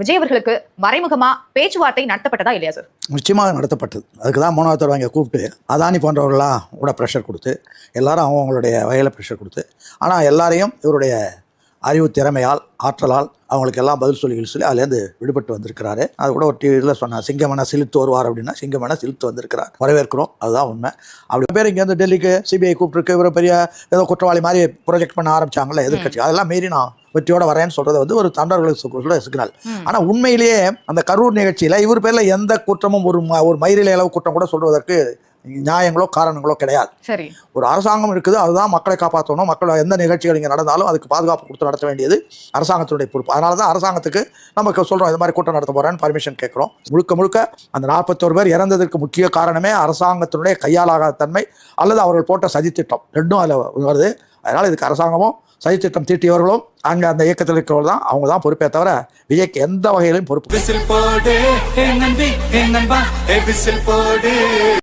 விஜய் அவர்களுக்கு மறைமுகமா பேச்சுவார்த்தை நடத்தப்பட்டதா இல்லையா சார்? நிச்சயமாக நடத்தப்பட்டது. அதுக்கு தான் மூணாவது வாங்க கூப்பிட்டு அதானி போன்றவர்களாம் கூட ப்ரெஷர் கொடுத்து எல்லாரும் அவங்களுடைய வகையில் ப்ரெஷர் கொடுத்து, ஆனால் எல்லாரையும் இவருடைய அறிவு திறமையால் ஆற்றலால் அவங்களுக்கு எல்லாம் பதில் சொல்லி அதுலேருந்து விடுபட்டு வந்திருக்கிறாரு. அது கூட ஒரு டிவியில் சொன்னார், சிங்கமனை சிலித்து வருவார் அப்படின்னா சிங்கமனை சிலித்து வந்திருக்கிறார். வரவேற்கிறோம், அதுதான் உண்மை. அப்படி பேர் இங்கேருந்து டெல்லிக்கு சிபிஐ கூப்பிட்டுருக்கு, இவரை பெரிய ஏதோ குற்றவாளி மாதிரி ப்ரொஜெக்ட் பண்ண ஆரம்பிச்சாங்கல்ல எதிர்கட்சி, அதெல்லாம் மீறி நான் வெற்றியோட வரேன்னு சொல்றது ஒரு தொண்டர்களுக்கு சிக்னல். ஆனால் உண்மையிலேயே அந்த கரூர் நிகழ்ச்சியில் இவர் பேரில் எந்த குற்றமும் ஒரு மயிரிலை அளவு குற்றம் கூட சொல்வதற்கு நியாயங்களோ காரணங்களோ கிடையாது. சரி, ஒரு அரசாங்கம் இருக்குது, அதுதான் மக்களை காப்பாற்றணும். மக்கள் எந்த நிகழ்ச்சிகள் இங்கே நடந்தாலும் அதுக்கு பாதுகாப்பு கொடுத்து நடத்த வேண்டியது அரசாங்கத்தினுடைய பொறுப்பு. அதனால தான் அரசாங்கத்துக்கு நமக்கு சொல்கிறோம், இது மாதிரி கூட்டம் நடத்த போகிறேன்னு பர்மிஷன் கேட்குறோம். முழுக்க அந்த 41 பேர் இறந்ததற்கு முக்கிய காரணமே அரசாங்கத்தினுடைய கையாலாகாத தன்மை அல்லது அவர்கள் போட்ட சதித்திட்டம் ரெண்டும் அதில் வருது. அதனால் இதுக்கு அரசாங்கமும் சதித்திட்டம் தீட்டியவர்களும் அங்கே அந்த இயக்கத்தில் இருக்கிறவர்கள் தான், அவங்க தான் பொறுப்பே தவிர விஜய்க்கு எந்த வகையிலும் பொறுப்பு.